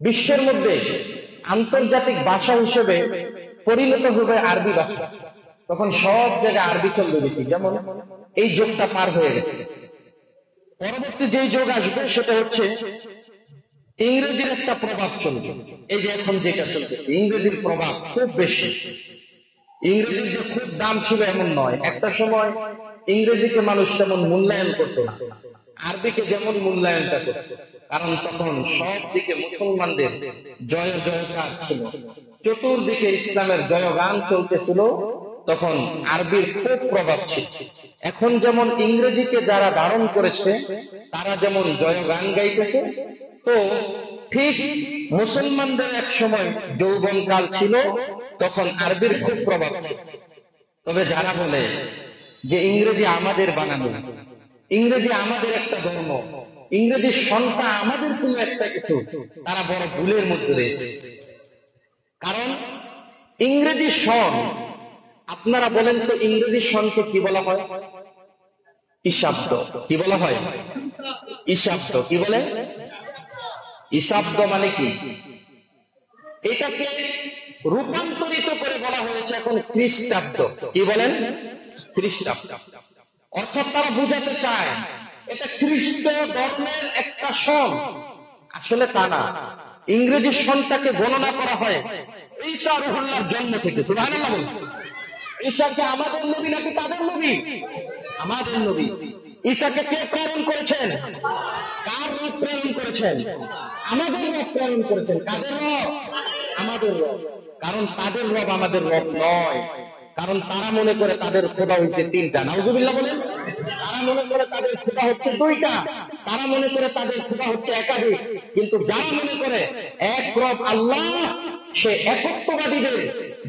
বিশ্বের মধ্যে আন্তর্জাতিক ভাষা হিসেবে পরিণত হবে আরবি ভাষা, তখন সব জায়গায় আরবি চলবে বেশি। যেমন এই যুগটা পার হয়ে গেছে, পরবর্তী যে যুগ আসবে সেটা হচ্ছে ইংরেজির একটা প্রভাব চলবে। এই যে এখন যেটা চলছে, ইংরেজির প্রভাব খুব বেশি। ইংরেজির যে খুব দাম ছিল এমন নয়, একটা সময় ইংরেজিকে মানুষ তেমন মূল্যায়ন করতো না, আরবিকে যেমন মূল্যায়নটা করত। কারণ তখন সব দিকে মুসলমানদের জয় জয়কার ছিল, চতুর্দিকে ইসলামের জয়গান চলতেছিল, তখন আরবির খুব প্রভাব ছিল। এখন যেমন ইংরেজিকে যারা ধারণ করেছে তারা যেমন জয়গান গাইতেছে, তো ঠিক মুসলমানদের এক সময় যৌবনকাল ছিল, তখন আরবির খুব প্রভাব ছিল। তবে যারা বলে যে ইংরেজি আমাদের বানানো, ইংরেজি আমাদের একটা ধর্ম, ইংরেজি সন্তা আমাদের কোনো একটা কিছু, তারা বড় ভুলের মধ্যে রয়েছে। কারণ ইংরেজি সন, আপনারা বলেন তো ইংরেজি সনকে কি বলা হয়? ইশাব্দ। কি বলা হয়? ইশাব্দ। কি বলে? ইশাব্দ মানে কি? এটাকে রূপান্তরিত করে বলা হয়েছে এখন খ্রিস্টাব্দ। কি বলেন? খ্রিস্টাব্দ। অর্থাৎ তারা বুঝাতে চায় এটা খ্রিস্ট ধর্মের একটা সন। আসলে তা না, ইংরেজি সনটাকে গণনা করা হয় ঈসা রুহুল্লাহর জন্ম থেকে। সুবহানাল্লাহ বলুন। ঈসাকে আমাদের নবী নাকি তাদের নবী? আমাদের নবী। ঈসাকে কে প্রেরণ করেছেন? কার রব প্রেরণ করেছেন? আমাদের রব প্রেরণ করেছেন। কাদের রব? আমাদের রব। কারণ তাদের রব আমাদের রব নয়। কারণ তারা মনে করে তাদের খোদা হচ্ছে তিনটা। নাউজুবিল্লাহ বলেন। তারা মনে করে তাদের খোদা হচ্ছে দুইটা, তারা মনে করে তাদের খোদা হচ্ছে একাধিক। কিন্তু যারা মনে করে এক রব আল্লাহ, সে একত্ববাদীদের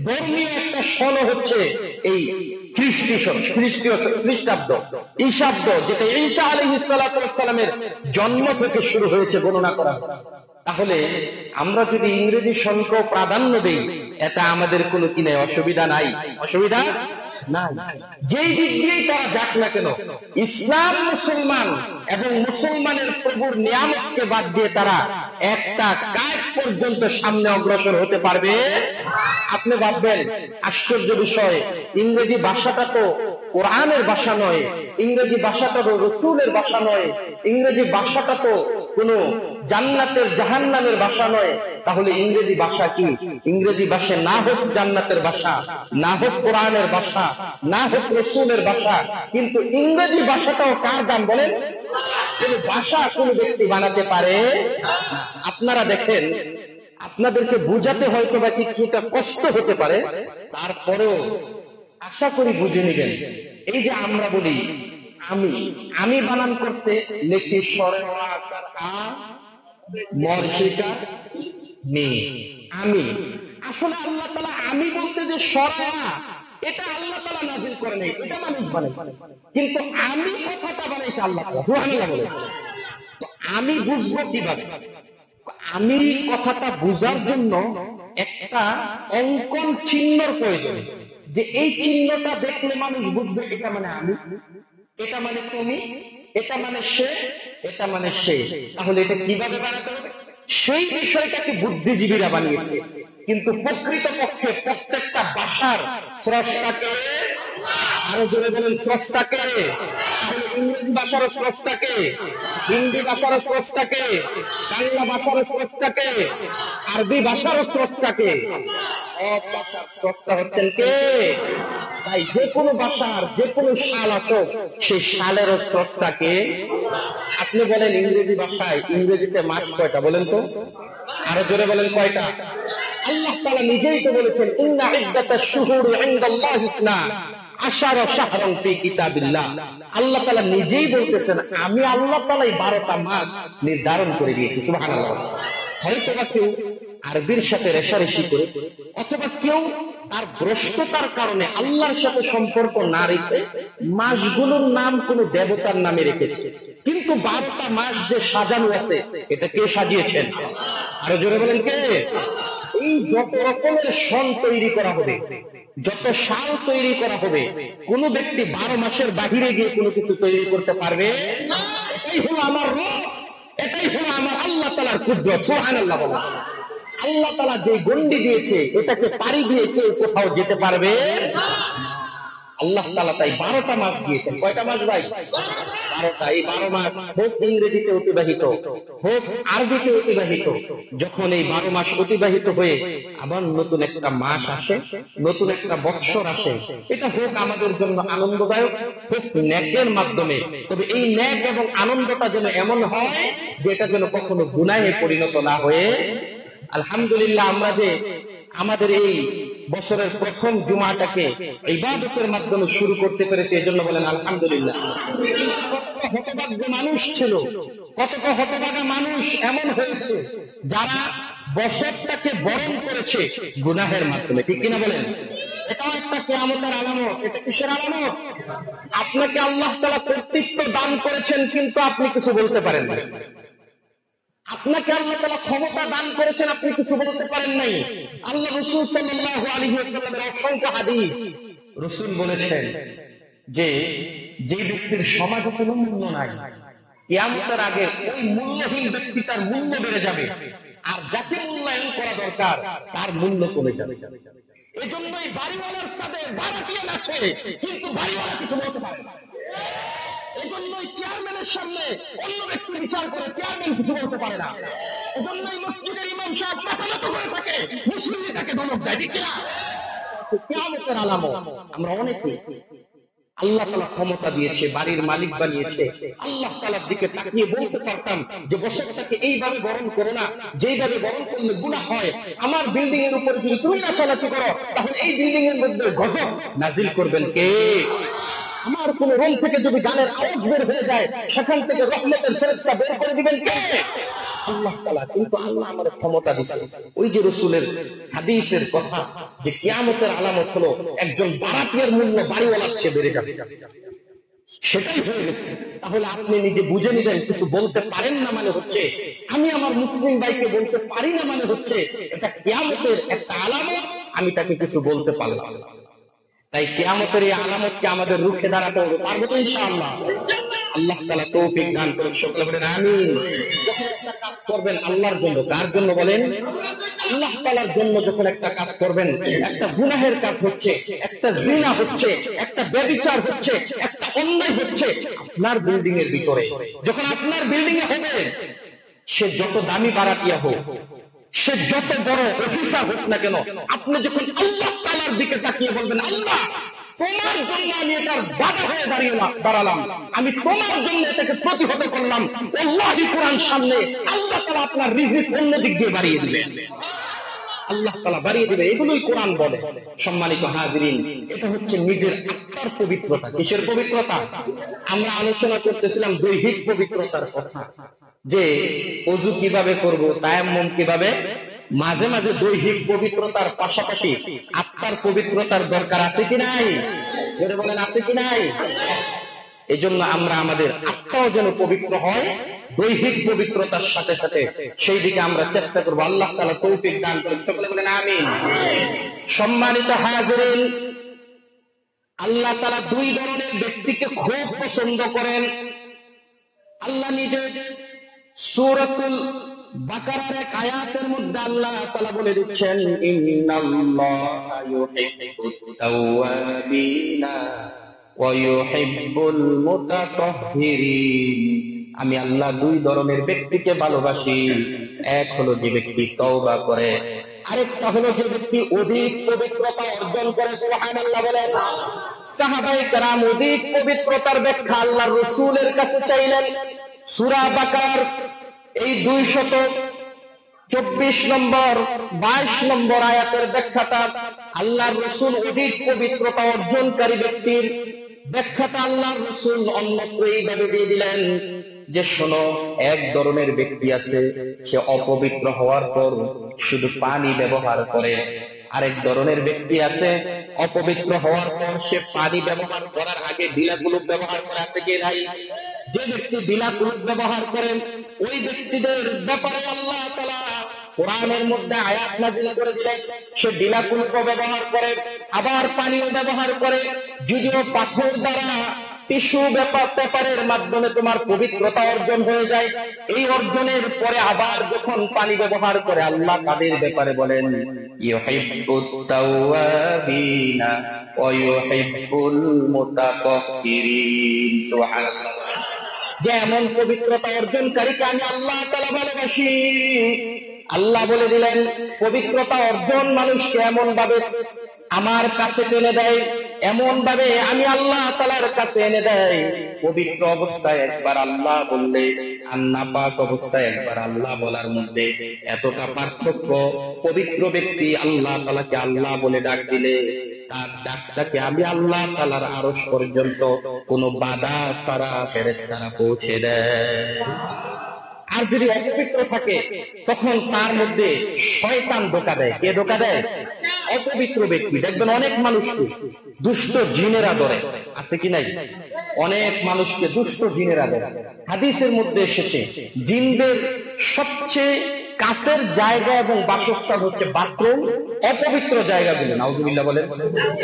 ধর্মীয় একটা সন হচ্ছে এই খ্রিস্টাব্দ, ঈশাব্দ, যেটা ঈসা আলাইহিস সালামের জন্ম থেকে শুরু হয়েছে গণনা করা। তাহলে আমরা যদি ইংরেজি সনকে প্রাধান্য দেই, এটা আমাদের কোনো কিনে অসুবিধা নাই। অসুবিধা নাই, যেই দিক দিয়েই তারা যাক না কেন, ইসলাম মুসলমান এবং মুসলমানের প্রভুর নিয়ামতকে বাদ দিয়ে তারা একটা কাজ পর্যন্ত সামনে অগ্রসর হতে পারবে। আপনি ভাববেন আশ্চর্য বিষয়, ইংরেজি ভাষাটা তো কোরআনের ভাষা নয়, ইংরেজি ভাষাটা তো রসুলের ভাষা নয়, ইংরেজি ভাষাটা তো কোন জান্নাতের জাহান্নামের ভাষা নয়। তাহলে ইংরেজি ভাষা কি? ইংরেজি ভাষা না হোক জান্নাতের ভাষা, না হোক কোরআনের ভাষা, না হোক রসুলের ভাষা, কিন্তু ইংরেজি ভাষাটাও কার দাম বলেন? কোন ভাষা কোন ব্যক্তি বানাতে পারে? আপনারা দেখেন, আপনাদেরকে বুঝাতে হয়তো বা কিছুটা কষ্ট হতে পারে, তারপরেও আশা করি বুঝে নিবেন। এই যে আমরা বলি আমি, আমি বানান করতে লেখি স্বরে মর্ষিকার মি, আমি। আসলে আল্লাহ তাআলা আমি বলতে যে স্বরে, এটা আল্লাহ তাআলা নাযিল করে নাই, এটা মানুষ বানায়। কিন্তু আমি কথাটা বানাইছে আল্লাহ তাআলা। সুবহানাল্লাহ বলে। তো আমি বুঝবো কিভাবে? আমি কথাটা বুঝার জন্য একটা অঙ্কন চিহ্নর প্রয়োজন, যে এই চিহ্নটা দেখলে মানুষ বুঝবে এটা মানে আমি, এটা মানে তুমি, এটা মানে সে, এটা মানে সে। তাহলে এটা কিভাবে বানাতে হবে? সেই বিষয়টাকে বুদ্ধিজীবীরা বানিয়েছে। কিন্তু প্রকৃতপক্ষে প্রত্যেকটা ভাষার স্রষ্টাকে, আরো জোরে বলেন স্রষ্টাকে। তাহলে ইংরেজি ভাষারও স্রষ্টাকে, হিন্দি ভাষারও স্রষ্টাকে, বাংলা ভাষারও স্রষ্টাকে, আরবি ভাষারও স্রষ্টাকে। সব ভাষার স্রষ্টা হচ্ছেন কে? তাই যে কোনো ভাষার যে কোনো শাল আসুক, সেই শালেরও স্রষ্টাকে। আপনি বলেন ইংরেজি ভাষায়, ইংরেজিতে মাস কয়টা বলেন তো? আরো জোরে বলেন কয়টা? আল্লাহ তাআলা নিজেই তো বলেছেন ইন্না ইদ্দাতাশ শুহুরি ইনদাল্লাহি ইসনা আশারা শাহরান ফি কিতাবিল্লাহ। আল্লাহ তাআলা নিজেই বলতেছেন আমি আল্লাহ তাআলাই 12টা মাস নির্ধারণ করে দিয়েছি। সুবহানাল্লাহ। হয়তো বা কেউ আরবির সাথে রেশারেশি করে, অথবা কেউ তার ভ্রষ্টতার কারণে আল্লাহর সাথে সম্পর্ক না রেখে মাসগুলোর নাম কোন দেবতার নামে রেখেছে। কিন্তু 12টা মাস যে সাজানো আছে, এটা কে সাজিয়েছেন? আরো জোরে বলেন কে? এই যত রকমের সন তৈরি করা হবে, যত সাল তৈরি করা হবে, কোন ব্যক্তি 12 মাসের বাহিরে গিয়ে কোনো কিছু তৈরি করতে পারবে না। এটাই হলো আমার রব, এটাই হলো আমার আল্লাহ তাআলার কুদরত। সুবহানাল্লাহ। আল্লাহ তাআলা যে গণ্ডি দিয়েছে এটাকে পাড়ি দিয়ে কেউ কোথাও যেতে পারবে না। আল্লাহ তাআলা তাই 12টা মাস দিয়েছেন। কয়টা মাস ভাই? 12টা। এই 12 মাস হোক ইংরেজিতে অতিবাহিত, হোক আরবিতে অতিবাহিত, যখন এই 12 মাস অতিবাহিত হয়ে আবার নতুন একটা মাস আসে, নতুন একটা বৎসর আসে, এটা হোক আমাদের জন্য আনন্দদায়ক, হোক নেকের মাধ্যমে। তবে এই নেক এবং আনন্দটা যেন এমন হয় যে এটা যেন কখনো গুনাহে পরিণত না হয়ে। আলহামদুলিল্লাহ, আমরা যে আমাদের এই বছরের প্রথম জুমাটাকে ইবাদতের মাধ্যমে শুরু করতে পেরেছি, এজন্য বলেন আলহামদুলিল্লাহ। কতটা হতভাগ্য মানুষ ছিল, কতটা হতভাগা মানুষ এমন হয়েছে যারা বছরটাকে বরণ করেছে গুনাহের মাধ্যমে, ঠিক কিনা বলেন? এটাও একটা কিয়ামতের আলামত। এটা কিসের আলামত? আপনাকে আল্লাহ তাআলা কর্তৃত্ব দান করেছেন, কিন্তু আপনি কিছু বলতে পারেন না। আপনাকে আল্লাহ তাআলা ক্ষমতা দান করেছেন, আপনি কিছু বলতে পারেন নাই। আল্লাহ রাসূল সাল্লাল্লাহু আলাইহি ওয়াসাল্লামের অসংখ্য হাদিস, রাসূল বলেছেন যে যে ব্যক্তির সমাজে কোনো মূল্য নাই, কিয়ামতের আগে ওই মূল্যহীন ব্যক্তিটার মূল্য বেড়ে যাবে, আর যাকে মূল্যায়ন করা দরকার তার মূল্য কমে যাবে। এজন্যই বাড়িওয়ালার সাথে ভাড়াটিয়া আছে, কিন্তু বাড়িওয়ালা কিছু বলতে পারে না। এজন্যই চেয়ারম্যানের সামনে অন্য ব্যক্তি বিচার করে, চেয়ারম্যান কিছু বলতে পারে না। এজন্যই মসজিদের ইমাম সাহেব মাথা নত করে থাকে, মুসলিম তাকে ধমক দেয়, ঠিক কিনা? কিয়ামতের আলামত। আমরা অনেকে আল্লাহ তাআলা ক্ষমতা দিয়েছে, বাড়ির মালিক বানিয়েছে, আল্লাহ তাআলার দিকে তাকিয়ে বলতে পারতাম যে বছরটাকে এইভাবে বরণ করো না, যেইভাবে বরণ করলে গুনাহ হয়। আমার বিল্ডিং এর উপরে যদি তুমি নাচানাচি করো, তাহলে এই বিল্ডিং এর মধ্যে গজব নাজিল করবেন কে? আমার কোন রুম থেকে যদি গানের আওয়াজ বের হয়ে যায়, সেখান থেকে রহমতের ফেরেশতা বের করে দিবেন কে? আল্লাহ তাআলা। কিন্তু আল্লাহ আমার ক্ষমতা দিয়েছে। ওই যে রাসূলের হাদিসের কথা যে কিয়ামতের আলামত হলো একজন বারাতিয়ার মূল্য বাড়িওয়ালার চেয়ে বেড়ে যাবে, সেটাই হয়ে গেছে। তাহলে আপনি নিজে বুঝে নিবেন, কিছু বলতে পারেন না মানে হচ্ছে, আমি আমার মুসলিম ভাইকে বলতে পারি না মানে হচ্ছে এটা কিয়ামতের একটা আলামত, আমি তাকে কিছু বলতে পারলাম। তাই কিয়ামতের এই আলামতকে আমাদের রুখে দাঁড়াতে হবে। পারবো তো ইনশাআল্লাহ? আল্লাহ তাআলা তৌফিক দান করুন। সকলে বলেন আমিন। যখন একটা কাজ করবেন আল্লাহর জন্য, কার জন্য বলেন? আল্লাহ তাআলার জন্য যখন একটা কাজ করবেন, একটা গুনাহের কাজ হচ্ছে, একটা জিনা হচ্ছে, একটা ব্যভিচার হচ্ছে, একটা অন্যায় হচ্ছে আপনার বিল্ডিং এর ভিতরে, যখন আপনার বিল্ডিং এ হবে, সে যত দামি বাড়াটিয়া হোক, সে যত বড় অফিসার হোক না কেন, আপনি যখন আল্লাহ তাআলার দিকে তাকিয়ে বলবেন, আল্লাহ তোমার জন্য আমি এটার বাধা হয়ে দাঁড়ালাম, আমি তোমার জন্য এটাকে প্রতিহত করলাম, আল্লাহি কোরআন সামনে আল্লাহ তাআলা আপনার রিজিক অন্য দিক দিয়ে বাড়িয়ে দিবেন। আল্লাহ তাআলা বাড়িয়ে দিবে, এগুলোই কোরআন বলে। সম্মানিত হাজিরিন, এটা হচ্ছে নিজের আত্মার পবিত্রতা। কিসের পবিত্রতা? আমরা আলোচনা করতেছিলাম দৈহিক পবিত্রতার কথা, যে ওযু কিভাবে করব, তায়াম্মুম কিভাবে। মাঝে মাঝে দৈহিক পবিত্রতার পাশাপাশি আত্মার পবিত্রতার দরকার আছে কি নাই? যদি বলেন আছে কি নাই? এজন্য আমরা আমাদের আত্মাও যেন পবিত্র হয়, দৈহিক পবিত্রতার সাথে সাথে সেই দিকে আমরা চেষ্টা করবো। আল্লাহ তাআলা তৌফিক দান করুন। সকলে বলেন আমিন। সম্মানিত হাজিরিন, আল্লাহ তাআলা দুই ধরনের ব্যক্তিকে খুব পছন্দ করেন। আল্লাহ নিজে সূরাতুল বাকারার এক আয়াতের মধ্যে আল্লাহ তাআলা বলে দিচ্ছেন, ইন্নাল্লাহা ইউহিব্বুত তাওয়াবিনা ওয়া ইউহিব্বুল মুতাতাহহিরিন। আমি আল্লাহ দুই ধরনের ব্যক্তিকে ভালোবাসি। এক হলো যে ব্যক্তি তওবা করে, আরেকটা হলো যে ব্যক্তি অধিক পবিত্রতা অর্জন করে। সুবহানাল্লাহ বলেন। সাহাবায়ে কেরাম অধিক পবিত্রতার ব্যাখ্যা আল্লাহর রাসূলের কাছে চাইলেন। সূরা বাকারার এই 224 নম্বর 22 নম্বর আয়াতের ব্যাখ্যাটা আল্লাহর রাসূল অধিক পবিত্রতা অর্জনকারী ব্যক্তির ব্যাখ্যাটা আল্লাহর রাসূল অন্যত্র এইভাবে দিয়ে দিলেন যে শোনো, এক ধরনের ব্যক্তি আছে, সে অপবিত্র হওয়ার পর শুধু পানি ব্যবহার করে। আরেক ধরনের ব্যক্তি আছে, অপবিত্র হওয়ার পর সে পানি ব্যবহার করার আগে বিলাকুলুক ব্যবহার করে। আছে কি নাই? যে ব্যক্তি বিলাকুলুক ব্যবহার করেন, ওই ব্যক্তিদের ব্যাপারে আল্লাহ তাআলা কোরআনের মধ্যে আয়াত নাযিল করে দিলেন। সে বিলাকুলুক ব্যবহার করে, আবার পানিও ব্যবহার করে, যদিও পাথর দ্বারা টিস্যু পেপারের মাধ্যমে তোমার পবিত্রতা অর্জন হয়ে যায়। এই অর্জনের পরে আবার যখন পানি ব্যবহার করে, আল্লাহ তাদের ব্যাপারে বলেন ইউহিব্বুত তাওয়াবিনা ওয়া ইউহিব্বুল মুতাতাহহিরিন। সুবহানাল্লাহ। যে এমন পবিত্রতা অর্জনকারীকে আমি আল্লাহ তাআলা ভালোবাসি। আল্লাহ বলে দিলেন পবিত্রতা অর্জন মানুষকে এমন ভাবে আমার কাছে টেনে দেয়, এমন ভাবে আমি আল্লাহ তাআলার কাছে এনে দেয়। পবিত্র অবস্থায় একবার আল্লাহ বললে আর নাপাক অবস্থায় একবার আল্লাহ বলার মধ্যে এতটা পার্থক্য। পবিত্র ব্যক্তি আল্লাহ তাআলাকে আল্লাহ বলে ডাক দিলে তার ডাকটাকে আমি আল্লাহ তাআলার আরশ পর্যন্ত কোনো বাধা ছাড়া ফেরেশতারা পৌঁছে দেয়। আর যদি অপবিত্র থাকে তখন তার মধ্যে শয়তান ধোঁকা দেয়। কে ধোঁকা দেয়? অপবিত্র ব্যক্তি। দেখবেন অনেক মানুষকে দুষ্ট জিনেরা ধরে, আছে কি নাই? অনেক মানুষকে দুষ্ট জিনেরা ধরে। হাদিসের মধ্যে এসেছে জিনদের সবচেয়ে কাছের জায়গা এবং বাসস্থান হচ্ছে বাথরুম, অপবিত্র জায়গাগুলো। নাউজুবিল্লাহ বলেন।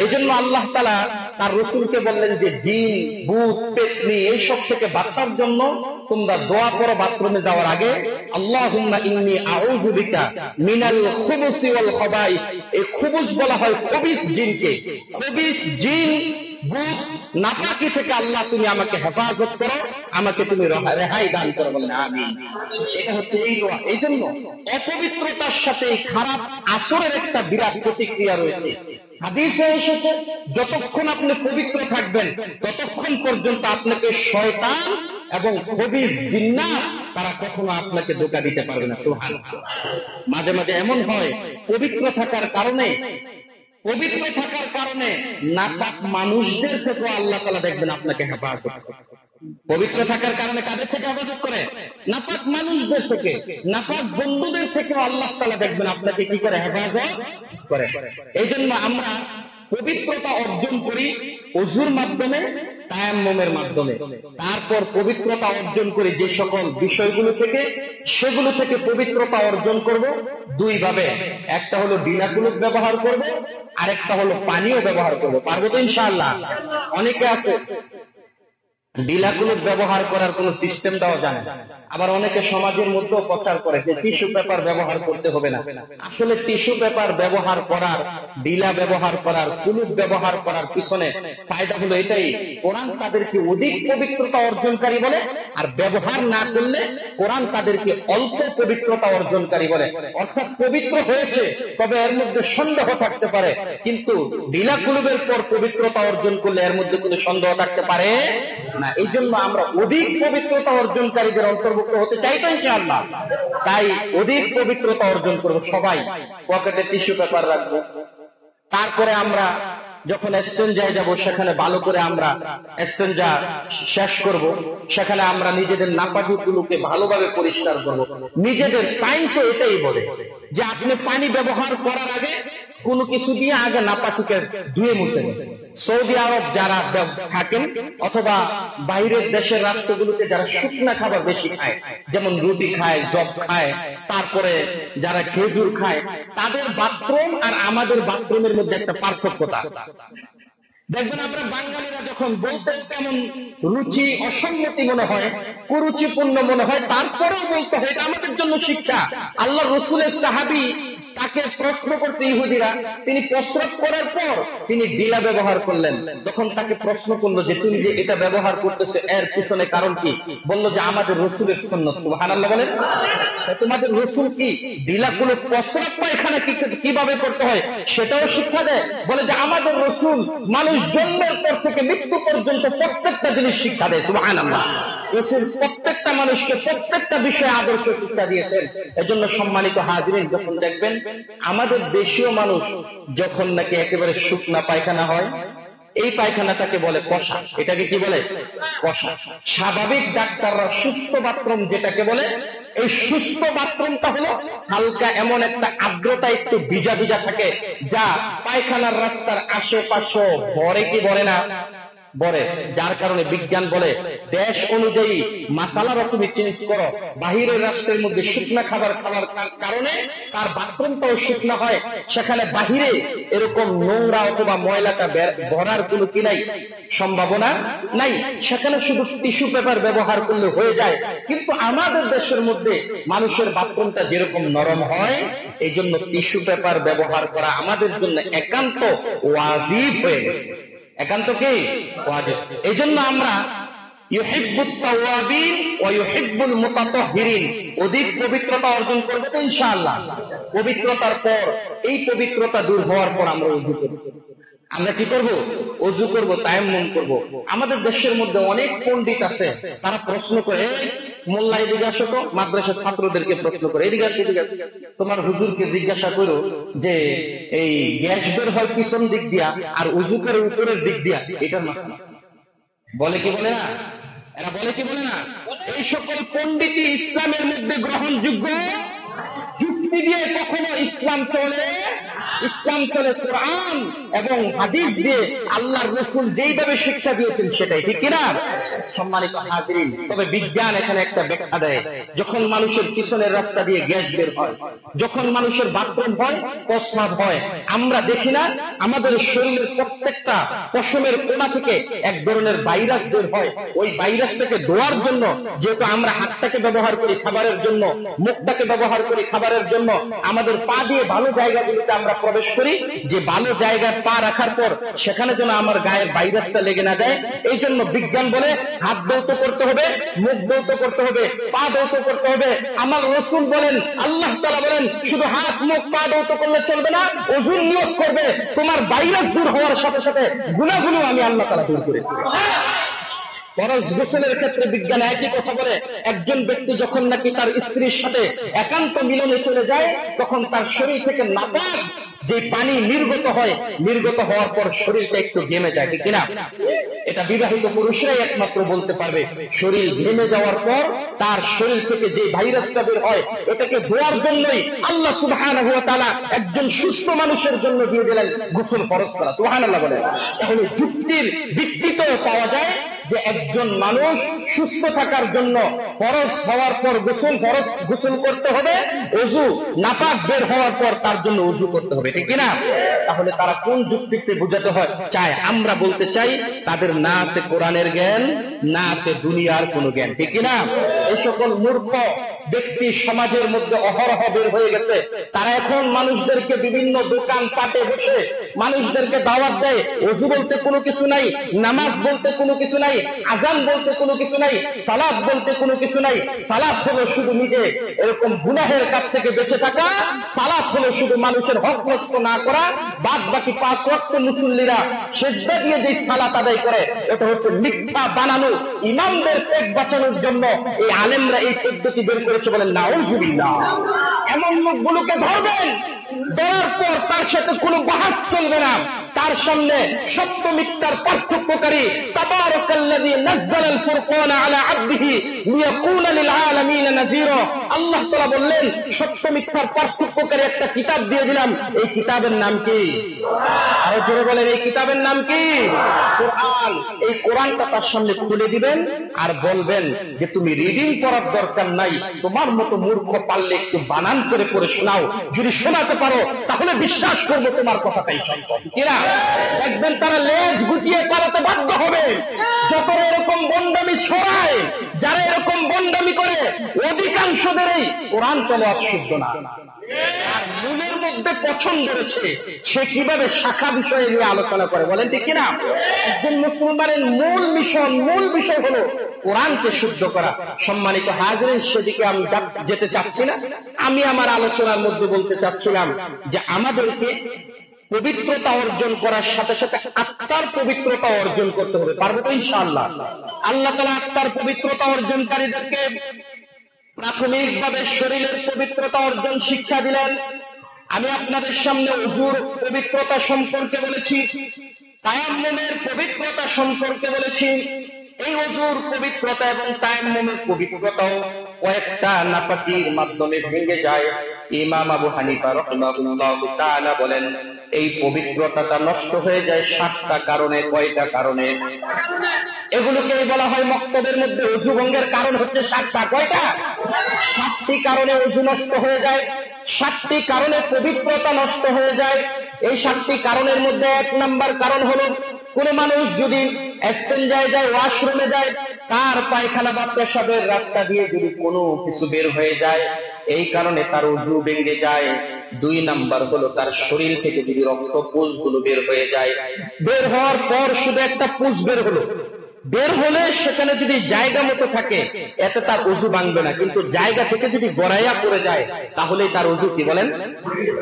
এই জন্য আল্লাহ তাআলা তার রাসূলকে বললেন যে জিন, ভূত, পেতনি এইসব থেকে বাঁচার জন্য তোমরা দোয়া করো বাথরুমে যাওয়ার আগে, আল্লাহুম্মা ইন্নী আউযু বিকা মিনাল খুবুসি ওয়াল খাবাইস। এই খুবুস বলা হয় খবিস জিনকে। খবিস জিন, ভূত, নাপাকি থেকে আল্লাহ তুমি আমাকে হেফাজত করো, আমাকে তুমি রেহাই দান করো। বলেন আমিন। এটা হচ্ছে এই দোয়া। এই জন্য অপবিত্রতার সাথে খারাপ আসরের একটা বিরাট প্রতিক্রিয়া রয়েছে। হাদিসে এসেছে যতক্ষণ আপনি পবিত্র থাকবেন ততক্ষণ পর্যন্ত আপনাকে শয়তান এবং খবিস জিন্নাত তারা কখনো আপনাকে ধোঁকা দিতে পারবে না। সুবহানাল্লাহ। মাঝে মাঝে এমন হয় পবিত্র থাকার কারণে নাপাক মানুষদের থেকে আল্লাহ তাআলা দেখবেন আপনাকে হেফাজত করে। পবিত্র থাকার কারণে কাদের থেকে হেফাজত করে? নাপাক মানুষদের থেকে, নাপাক বন্ধুদের থেকে আল্লাহ তাআলা দেখবেন আপনাকে কি করে? হেফাজত করে। এই জন্য আমরা পবিত্রতা অর্জন করি ওযুর মাধ্যমে, তায়াম্মুমের মাধ্যমে। তারপর পবিত্রতা অর্জন করি যে সকল বিষয়গুলো থেকে, সেগুলো থেকে পবিত্রতা অর্জন করব দুই ভাবে। একটা হলো ডিলাকুলুক ব্যবহার করব, আরেকটা হলো পানিও ব্যবহার করব। পারবো তো ইনশাআল্লাহ? অনেকে আছে ডিলাকুলুক ব্যবহার করার কোন সিস্টেম দেওয়া জানে না। আবার অনেকে সমাজের মধ্যেও প্রচার করে যে টিস্যু পেপার ব্যবহার করতে হবে না। আসলে টিস্যু পেপার ব্যবহার করার, ডিলা ব্যবহার করার, কুলুক ব্যবহার করার পিছনে ফায়দা হলো এটাই, কোরআন তাদেরকে অধিক পবিত্রতা অর্জনকারী বলে, আর ব্যবহার না করলে কোরআন তাদেরকে অল্প পবিত্রতা অর্জনকারী বলে। অর্থাৎ পবিত্র হয়েছে, তবে এর মধ্যে সন্দেহ থাকতে পারে, কিন্তু ডিলা কুলুবের পর পবিত্রতা অর্জন করলে এর মধ্যে কোনো সন্দেহ থাকতে পারে না। এই জন্য আমরা অধিক পবিত্রতা অর্জনকারীদের অন্তর্ভুক্ত হতে চাই তো ইনশাআল্লাহ। তাই অধিক পবিত্রতা অর্জন করব। সবাই পকেটে টিস্যু পেপার রাখবো। তারপরে আমরা যখন এস্তেঞ্জায় যাব সেখানে ভালো করে আমরা এস্তেঞ্জা শেষ করব। সেখানে আমরা নিজেদের নাপাকিগুলোকে ভালোভাবে পরিষ্কার করব। নিজেদের সায়েন্সও এটাই বলে যে আপনি পানি ব্যবহার করার আগে কোনো কিছু দিয়ে আগে নাপাকিকে ধুয়ে মুছে নেন। সৌদি আরব যারা থাকেন অথবা বাইরের দেশের রাষ্ট্রগুলোতে যারা শুকনা খাবার বেশি খায়, যেমন রুটি খায়, জব খায়, তারপরে যারা খেজুর খায়, তাদের বাথরুম আর আমাদের বাথরুমের মধ্যে একটা পার্থক্য আছে। দেখবেন আমরা বাঙালিরা যখন বলতে কেমন রুচি অসম্মতি মনে হয়, কুরুচিপূর্ণ মনে হয়, তারপরেও বলতে হয়, এটা আমাদের জন্য শিক্ষা। আল্লাহ রসুলের সাহাবী তাকে প্রশ্ন করছে ইহুদিরা, তিনি প্রস্রাব করার পর তিনি ডিলা ব্যবহার করলেন। তখন তাকে প্রশ্ন করলো যে তুমি যে এটা ব্যবহার করতেছো এর পিছনে কারণ কি? বলল যে আমাদের রসুলের সুন্নাত। সুবহানাল্লাহ বলেন। তোমাদের রসুল কি ডিলা কোনো প্রস্রাব পায়খানা কিভাবে করতে হয় সেটাও শিক্ষা দেয়? বলে যে আমাদের রসুল মানুষ জন্মের পর থেকে মৃত্যু পর্যন্ত প্রত্যেকটা জিনিস শিক্ষা দেয়। সুবহানাল্লাহ। রসুল প্রত্যেকটা মানুষকে প্রত্যেকটা বিষয়ে আদর্শ শিক্ষা দিয়েছেন। এজন্য সম্মানিত হাজিরিন, যখন দেখবেন আমাদের দেশীয় মানুষ যখন নাকি একেবারে শুকনা পায়খানা হয়, এই পায়খানাটাকে বলে কষা। এটাকে কি বলে? কষা। স্বাভাবিক ডাক্তাররা সুস্থ বাথরুম যেটাকে বলে, এই সুস্থ বাথরুমটা হলো হালকা এমন একটা আর্দ্রতা, একটু ভিজা ভিজা থাকে, যা পায়খানার রাস্তার আশেপাশে ভরে কি ভরে না? বলে, যার কারণে বিজ্ঞান বলে দেশ অনুযায়ী মাসালারও তুমি চেঞ্জ করো। বাহিরের রাষ্ট্রের মধ্যে শুকনা খাবার খাওয়ার কারণে তার বাথরুমটাও শুকনা হয়, সেখানে বাহিরে এরকম নোংরা অথবা ময়লাটা ভরার কোনো কি নাই, সম্ভাবনা নাই, সেখানে শুধু টিস্যু পেপার ব্যবহার করলে হয়ে যায়। কিন্তু আমাদের দেশের মধ্যে মানুষের বাথরুমটা যেরকম নরম হয়, এই জন্য টিস্যু পেপার ব্যবহার করা আমাদের জন্য একান্ত ওয়াজিব হয়ে গেছে। একান্ত কি ওয়াজিব। এই জন্য আমরা ইউহিব্বুত তাওয়াবিন ওয়া ইউহিব্বুল মুতাতাহহিরিন, অধিক পবিত্রতা অর্জন করব তো ইনশাআল্লাহ। পবিত্রতার পর, এই পবিত্রতা দূর হওয়ার পর আমরা ওযু করব। আমরা কি করব? ওযু করব, তায়াম্মুম করব। আমাদের দেশের মধ্যে অনেক পণ্ডিত আছে, তারা প্রশ্ন করে, মোল্লা এদিকে আসো তো, মাদ্রাসার ছাত্রদেরকে প্রশ্ন করে, এদিকে আসো, এদিকে আসো, তোমার হুজুরকে জিজ্ঞাসা করো যে এই গ্যাস বের হয় পিছন দিক দিয়া আর ওযু করে উপরের দিক দিয়া, এটার মাসলা বলে কি বলে না? এরা বলে কি বলে না? এই সকল পণ্ডিতই ইসলামের মধ্যে গ্রহণযোগ্য যুক্তি দিয়ে কখনো ইসলাম চলে। ইসলাম চলে কোরআন এবং হাদিস দিয়ে, আল্লাহর রাসূল যেইভাবে শিক্ষা দিয়েছেন সেটাই, ঠিক কিনা? সম্মানিত হাজিরিন, তবে বিজ্ঞান এখানে একটা ব্যাখ্যা দেয়। যখন মানুষের পিছনের রাস্তা দিয়ে গ্যাস বের হয়, যখন মানুষের বাথরুম হয়, প্রস্রাব হয়, আমরা দেখি না আমাদের শরীরের প্রত্যেকটা পশমের কোণা থেকে এক ধরনের ভাইরাস বের হয়। ওই ভাইরাসটাকে ধোয়ার জন্য, যেহেতু আমরা হাতটাকে ব্যবহার করি খাবারের জন্য, মুখটাকে ব্যবহার করি খাবারের জন্য, আমাদের পা দিয়ে ভালো জায়গাগুলোতে আমরা প্রবেশ করি, যে ভালো জায়গায় পা রাখার পর সেখানে যেন আমার গায়ের ভাইরাসটা লেগে না যায়। এই জন্য বিজ্ঞান বলে হাত ধৌত করতে হবে, মুখ ধৌত করতে হবে, পা ধৌত করতে হবে। আমার রাসূল বলেন, আল্লাহ তাআলা বলেন, শুধু হাত মুখ পা ধৌত করলে চলবে না, ওযুর নিয়ত করবে। তোমার ভাইরাস দূর হওয়ার সাথে সাথে গুনাহগুলো আমি আল্লাহ তাআলা দূর করে দেব। ফরজ গোসলের ক্ষেত্রে বিজ্ঞান একই কথা বলে। একজন ব্যক্তি যখন নাকি তার স্ত্রীর সাথে একান্ত মিলনে চলে যায়, তখন তার শরীর থেকে নাপাক যে পানি নির্গত হয়, নির্গত হওয়ার পর শরীরটা একটু ঘেমে যায়, ঠিক কিনা? এটা বিবাহিত পুরুষরাই একমাত্র বলতে পারবে। শরীর ঘেমে যাওয়ার পর তার শরীর থেকে যে ভাইরাসটা বের হয়, এটাকে ধোয়ার জন্যই আল্লাহ সুবহানাহু ওয়া তাআলা একজন সুস্থ মানুষের জন্য দিয়ে দিলেন গোসল ফরজ করা। সুবহানাল্লাহ বলে। তাহলে যুক্তির ভিত্তিতেও পাওয়া যায় যে একজন মানুষ সুস্থ থাকার জন্য ফরজ হওয়ার পর গোসল করতে হবে, ওযু নাপাক বের হওয়ার পর তার জন্য ওযু করতে হবে, ঠিক কিনা? তাহলে তারা কোন যুক্তিতে বোঝাতে হয় চায়? আমরা বলতে চাই তাদের না আছে কোরআনের জ্ঞান, না আছে দুনিয়ার কোনো জ্ঞান, ঠিক কিনা? এই সকল মূর্খ ব্যক্তি সমাজের মধ্যে অহরহ বের হয়ে গেছে। তারা এখন মানুষদেরকে বিভিন্ন দোকান পাটে বসে মানুষদেরকে দাওয়াত দেয়, ওযু বলতে কোনো কিছু নাই, নামাজ বলতে কোনো কিছু নাই, আযান বলতে কোনো কিছু নাই, সালাত বলতে কোনো কিছু নাই। সালাত হলো শুধু নিজে এরকম গুনাহের কাছ থেকে বেঁচে থাকা, সালাত হলো শুধু মানুষের হক নষ্ট না করা। বাদ বাকি 5 ওয়াক্ত মুসল্লিরা সিজদা দিয়ে যে সালাত আদায় করে, এটা হচ্ছে মিথ্যা বানানো ইমামদের পেট বাঁচানোর জন্য এই আলেমরা এই পদ্ধতি বের করেছে। বলেন নাউযুবিল্লাহ। এমন লোকগুলোকে ধরবেন, ধরার পর তার সাথে কোনো বাহাস চলবে না। তার সামনে সত্য মিথ্যার পার্থক্যকারী তাবারাকাল্লাযী নাযালাল ফুরকানা আলা আবদিহি লিয়াকুনা লিল আলামিন নাযীরা, আল্লাহ তাআলা বললেন সত্য মিথ্যার পার্থক্যকারী একটা কিতাব দিয়ে দিলাম। এই কিতাবের নাম কি? আরো জোরে বলেন, এই কিতাবের নাম কি? কোরআন। এই কোরআনটা তার সামনে খুলে দিবেন আর বলবেন যে তুমি রিডিং পড়ার দরকার নাই, তোমার মতো মূর্খ পারলে একটু বানান করে পড়ে শোনাও। যদি শোনাতে পারো তাহলে বিশ্বাস করবো তোমার কথাটাই সত্য, কিনা? একদিন তারা লেজ গুটিয়ে পালাতে বাধ্য হবে। যত এরকম বন্ডামি ছড়ায়, যারা এরকম বন্ডামি করে, অধিকাংশদেরই কোরআন তেলাওয়াত শুদ্ধ না। আর মূলের মধ্যে পছন্দ রয়েছে, সে কিভাবে শাখা বিষয় নিয়ে আলোচনা করে, বলেন ঠিক কিনা? একজন মুসলমানের মূল মিশন, মূল বিষয় হলো কোরআনকে শুদ্ধ করা। সম্মানিত হাজিরিন, সেদিকে আমি যেতে চাচ্ছি না। আমি আমার আলোচনার মধ্যে বলতে চাচ্ছিলাম যে আমাদেরকে পবিত্রতা অর্জন করার সাথে সাথে আত্মার পবিত্রতা অর্জন করতে হবে। পারবো তো ইনশাআল্লাহ? আল্লাহ তাআলা আত্মার পবিত্রতা অর্জনকারীদেরকে প্রাথমিকভাবে শরীরের পবিত্রতা অর্জন শিক্ষা দিলেন। আমি আপনাদের সামনে ওযুর পবিত্রতা সম্পর্কে বলেছি, তায়াম্মুমের পবিত্রতা সম্পর্কে বলেছি। এই ওযুর পবিত্রতা এবং তায়াম্মুমের পবিত্রতাও কয়েকটা নাপাকির মাধ্যমে ভেঙে যায়। ইমাম আবু হানিফা রাহিমাহুল্লাহু তাআলা বলেন এই পবিত্রতাটা নষ্ট হয়ে যায় 7টা কারণে। কয়টা কারণে? এগুলোকে বলা হয় মক্তবের মধ্যে ওযু ভঙ্গের কারণ হচ্ছে 7টা। কয়টা? 7টি কারণে ওযু নষ্ট হয়ে যায়, 7টি কারণে পবিত্রতা নষ্ট হয়ে যায়। এই 7টি কারণের মধ্যে 1 নাম্বার কারণ হলো কোন মানুষ যদি এস্তেঞ্জায় যায়, ওয়াশরুমে যায়, তার পায়খানা বা পেশাবের রাস্তা দিয়ে যদি কোনো কিছু বের হয়ে যায়, এই কারণে তার ওযু ভেঙে যায়। 2 নাম্বার হলো তার শরীর থেকে যদি রক্ত পুঁজগুলো বের হয়ে যায়, বের হওয়ার পর শুধু একটা পুঁজ বের হলো, বের হলে সেখানে যদি জায়গা মতো থাকে এতে তার ওযু ভাঙবে না, কিন্তু জায়গা থেকে যদি গড়াইয়া পড়ে যায় তাহলে তার ওযু কি বলেন?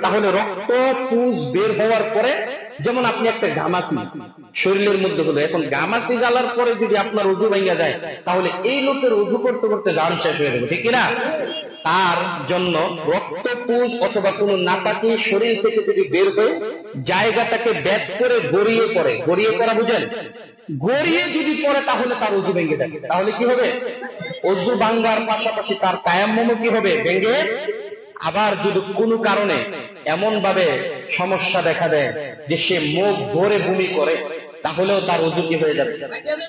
তাহলে রক্ত পুঁজ বের হওয়ার পরে, যেমন আপনি একটা ঘামাচি শরীরের মধ্যে হলো, এখন ঘামাচি জ্বালার পরে যদি আপনার ওযু ভেঙে যায় তাহলে এই লোকের ওযু করতে করতে জান শেষ হয়ে যাবে, ঠিক কিনা? তার জন্য রক্ত পুঁজ অথবা কোনো নাপাকি শরীর থেকে যদি বের হয়ে জায়গাটাকে ব্যাট করে গড়িয়ে পড়ে, গড়িয়ে পড়া বুঝেন, গড়িয়ে যদি পড়ে তাহলে তার ওযু ভেঙে যাবে। তাহলে কি হবে? ওযু ভাঙার পাশাপাশি তার তায়াম্মুমও কি হবে? ভেঙে। আবার যদি কোনো কারণে এমন ভাবে সমস্যা দেখা দেয় যে সে মুখ ভরে বমি করে, তাহলেও তার ওযু কি হয়ে যাবে?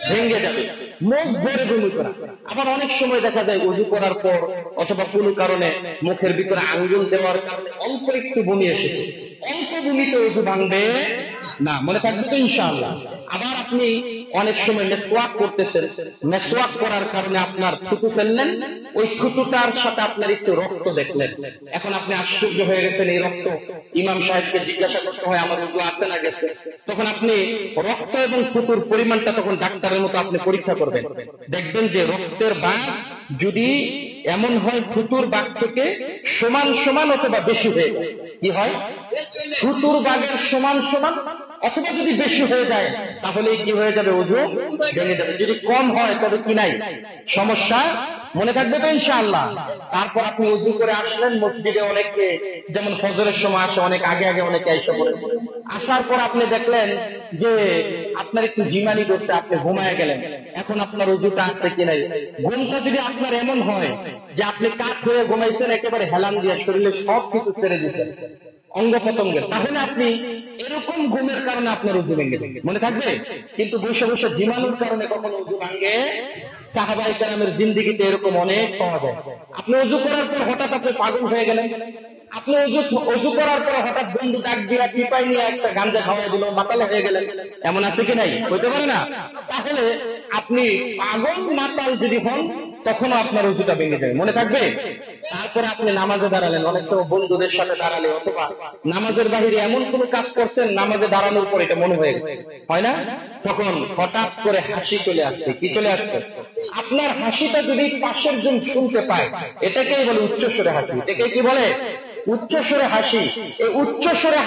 ভেঙে যাবে। মুখ ভরে বমি করা। আবার অনেক সময় দেখা যায় ওযু করার পর অথবা কোনো কারণে মুখের ভিতরে আঙ্গুল দেওয়ার কারণে অল্প একটু বমি এসেছে, অল্প বমিতে ওযু ভাঙবে না, মনে থাকবে তো ইনশাআল্লাহ। আবার আপনি অনেক সময় মেসওয়াক করতেছেন, মেসওয়াক করার কারণে আপনার থুতু ফেললেন, ওই থুতুটার সাথে আপনার একটু রক্ত দেখলেন, এখন আপনি আশ্চর্য হয়ে গেছেন এই রক্ত। ইমাম সাহেবকে জিজ্ঞাসা করতে হয় আমার ওযু আছে না গেছে, তখন আপনি রক্ত এবং থুতুর পরিমাণটা তখন ডাক্তারের মতো আপনি পরীক্ষা করবেন, দেখবেন যে রক্তের ভাগ যদি এমন হয় থুতুর ভাগ থেকে সমান সমান অথবা বেশি হয়ে যায়, কি হয়? থুতুর ভাগের সমান সমান অথবা যদি বেশি হয়ে যায় তাহলে কি হয়ে যাবে? ওযু ভেঙে যাবে। যদি কম হয় তবে কি নাই, সমস্যা, মনে থাকবে তো ইনশাআল্লাহ। তারপর আপনি ওযু করে আসলেন মসজিদে, অনেকে যেমন ফজরের সময় আসে, অনেক আগে আগে অনেকে এসে পড়ে, আসার পর আপনি দেখলেন যে আপনার একটু জিমানি করতে, আপনি ঘুমায় গেলেন, এখন আপনার ওযুটা আছে কি নাই। ঘুমটা যদি আপনার এমন হয় যে আপনি কাঠ হয়ে ঘুমাইছেন, একেবারে হেলান দিয়ে শরীরে সব কিছু ছেড়ে দিতেন অঙ্গ প্রত্যঙ্গের, তাহলে আপনি এরকম ঘুমের কারণে আপনার ওযু ভেঙে যাবে, মনে থাকবে। কিন্তু বসে বসে জিমানোর কারণে কখনো ওযু ভাঙে? সাহাবায়ে কেরামের জিন্দেগিতে এরকম অনেক পাওয়া যায়। আপনি ওযু করার পর হঠাৎ আপনি পাগল হয়ে গেলেন, আপনি ওযু করার পর হঠাৎ বন্ধু ডাক দিয়া চিপাই নিয়ে একটা গাঞ্জা খাওয়াই দিল, মাতাল হয়ে গেলেন, এমন আছে কি নাই? হইতে পারে না? তাহলে আপনি পাগল মাতাল যদি হন তখনও আপনার ওযুটা ভেঙে যাবে, মনে থাকবে। তারপরে আপনি নামাজে দাঁড়ালেন, অনেক সময় বন্ধুদের সাথে দাঁড়ালে অথবা নামাজের বাহিরে এমন কোন কাজ করছেন, নামাজে দাঁড়ানোর পর এটা মনে হয়ে গেছে, হয় না? তখন হঠাৎ করে হাসি চলে আসছে। কি চলে আসছে? আপনার হাসিটা যদি পাশের জন শুনতে পায়, এটাকেই বলে উচ্চস্বরে হাসি। এটাকে কি বলে? উচ্চস্বরে হাসি। এই উচ্চস্বরে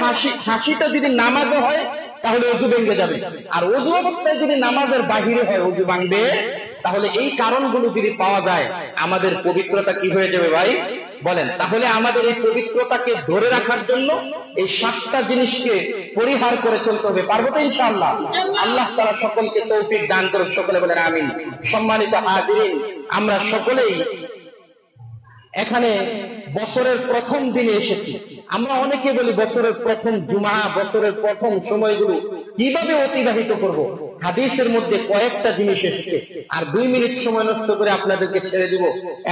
হাসিটা যদি নামাজে হয় তাহলে ওযু ভেঙে যাবে, আর ওযু অবস্থায় যদি নামাজের বাহিরে হয় ওযু ভাঙবে। তাহলে এই কারণগুলো যদি পাওয়া যায় আমাদের পবিত্রতা কি হয়ে যাবে ভাই বলেন? তাহলে আমাদের এই পবিত্রতাকে ধরে রাখার জন্য এই 7টা জিনিসকে পরিহার করে চলতে হবে, পারবো তো ইনশাআল্লাহ? আল্লাহ তাআলা সকলকে তৌফিক দান করুন, সকলে বলেন আমিন। সম্মানিত হাজিরিন, আমরা সকলেই এখানে বছরের প্রথম দিনে এসেছি। আমরা অনেকে বলি বছরের প্রথম জুমা, বছরের প্রথম সময়গুলো কিভাবে অতিবাহিত করব। হাদিসের মধ্যে কয়েকটা জিনিস এসেছে, আর 2 মিনিট সময় নষ্ট করে আপনাদেরকে ছেড়ে দিব।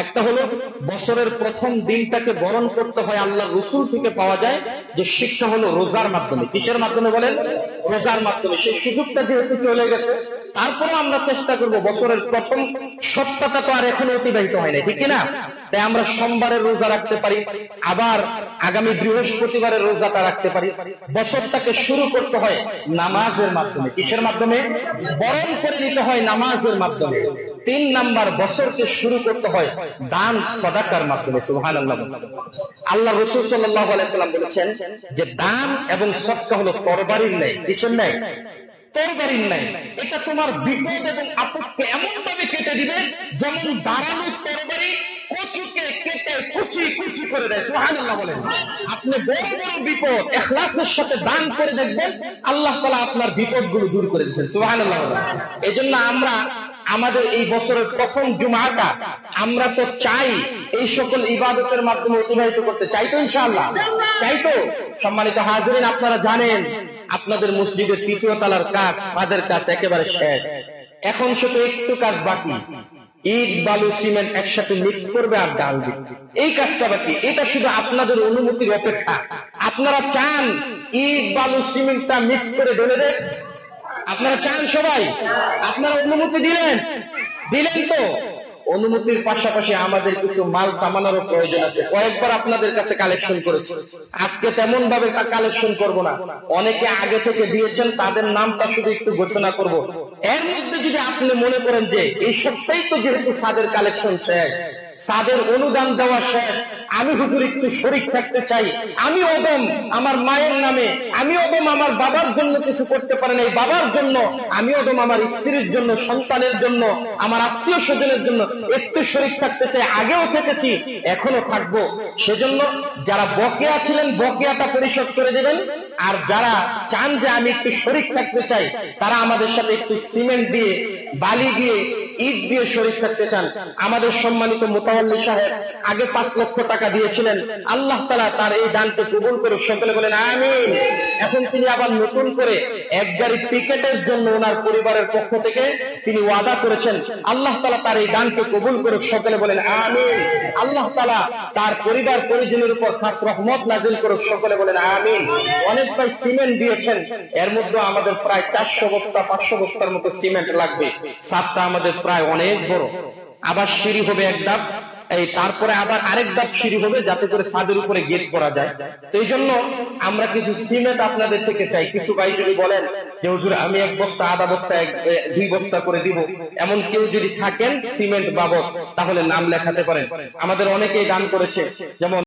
একটা হলো বছরের প্রথম দিনটাকে বরণ করতে হয় আল্লাহর রাসূল থেকে পাওয়া যায় যে শিক্ষা হলো রোজার মাধ্যমে। কিসের মাধ্যমে বলেন? রোজার মাধ্যমে। সেই সুযোগটা যেহেতু চলে গেছে, তারপরে আমরা চেষ্টা করব, বছরের প্রথম সপ্তাহটা তো আর এখনো অতিবাহিত হয় না, ঠিক কিনা? তাই আমরা সোমবারের রোজা রাখতে পারি, আবার আগামী বৃহস্পতিবারের রোজাটা রাখতে পারি। বছরটাকে শুরু করতে হয় নামাজের মাধ্যমে। কিসের মাধ্যমে? বরণ করে নিতে হয় নামাজের মাধ্যমে। 3 নাম্বার, বছরকে শুরু করতে হয় দান সাদাকার মাধ্যমে। সুবহানাল্লাহ। আল্লাহ রাসূল সাল্লাল্লাহু আলাইহি ওয়াসাল্লাম বলেছেন যে দান এবং সদকা হলো তরবারির ন্যায়। কিসের ন্যায়? তরবারির ন্যায়। এটা তোমার বিপদ এবং আপদকে এমন ভাবে কেটে দিবে যেমন দাঁড়ানো তরবারি কচুকে কেটে কুচি কুচি করে দেয়। সুবহানাল্লাহ বলেন। আপনি বড় বড় বিপদ ইখলাসের সাথে দান করে দেখবেন আল্লাহ তাআলা আপনার বিপদগুলো দূর করে দিবেন। সুবহানাল্লাহ বলেন। এজন্য আমরা আমাদের এই বছরের প্রথম জুমাটা আমরা তো চাই এই সকল ইবাদতের মাধ্যমে অতিবাহিত করতে চাই তো ইনশাআল্লাহ, চাই তো। সম্মানিত হাজিরিন, আপনারা জানেন আপনাদের মসজিদের তৃতীয় তলার কাজ, ছাদের কাজ একেবারে শেষ। এখন শুধু একটু কাজ বাকি, ইট বালু সিমেন্ট একসাথে মিক্স করবে আর ডাল দিবে, এই কাজটা বাকি। এটা শুধু আপনাদের অনুমতির অপেক্ষা। আপনারা চান ইট বালু সিমেন্টটা মিক্স করে ঢেলে দেন? আপনারা চান সবাই? আপনারা অনুমতি দিলেন তো? অনুমতির পাশাপাশি আমাদের কিছু মাল সামানেরও প্রয়োজন আছে। কয়েকবার আপনাদের কাছে কালেকশন করেছি, আজকে তেমন ভাবে তা কালেকশন করব না। অনেকে আগে থেকে দিয়েছেন, তাদের নামটা শুধু একটু ঘোষণা করব। এর মধ্যে যদি আপনি মনে করেন যে এই সপ্তাহে তো যেহেতু ছাদের কালেকশন শেষ, ছাদের অনুদান দেওয়া শেষ, আমি হুজুর একটু শরীক থাকতে চাই, আমি অদম আমার মায়ের নামে, আমি অদম আমার বাবার জন্য কিছু করতে পারেন, এই বাবার জন্য, আমি অদম আমার স্ত্রীর জন্য, সন্তানের জন্য, আমার আত্মীয় স্বজনের জন্য একটু শরীক থাকতে চাই, আগেও থেকেছি এখনো থাকবো। সেজন্য যারা বকেয়া ছিলেন বকেয়াটা পরিশোধ করে দেবেন, আর যারা চান যে আমি একটু শরীক থাকতে চাই, তারা আমাদের সাথে একটু সিমেন্ট দিয়ে, বালি দিয়ে, ইট দিয়ে শরীক থাকতে চান। আমাদের সম্মানিত মুতাওয়াল্লি সাহেব আগে 5 লক্ষ টাকা দিয়েছিলেন, আল্লাহ তাআলা তার এই দানকে কবুল করুক, সকলে বলেন আমিন। এখন তিনি আবার নতুন করে এক গাড়ি টিকেটের জন্য ওনার পরিবারের পক্ষ থেকে তিনি ওয়াদা করেছেন, আল্লাহ তাআলা তার এই দানকে কবুল করুক, সকলে বলেন আমিন। আল্লাহ তাআলা তার পরিবার পরিজনের উপর খাস রহমত নাজিল করুক, সকলে বলেন আমিন। অনেক ভাই সিমেন্ট দিয়েছেন, এর মধ্যে আমাদের প্রায় 400 বস্তা 500 বস্তার মতো সিমেন্ট লাগবে। ছাদটা আমাদের প্রায় অনেক বড়, আবার সিঁড়ি হবে এক ধাপ, এই তারপরে আবার আরেক ধাপ সিঁড়ি হবে, যাতে করে ছাদের উপরে গেট করা যায়। তো এই জন্য আমরা কিছু সিমেন্ট আপনাদের থেকে চাই। কিছু ভাই যদি বলেন যে হুজুর আমি 1 বস্তা, আধা বস্তা, 2 বস্তা করে দিব, এমন কেউ যদি থাকেন সিমেন্ট বাবদ, তাহলে নাম লেখাতে পারেন। আমাদের অনেকেই দান করেছে, যেমন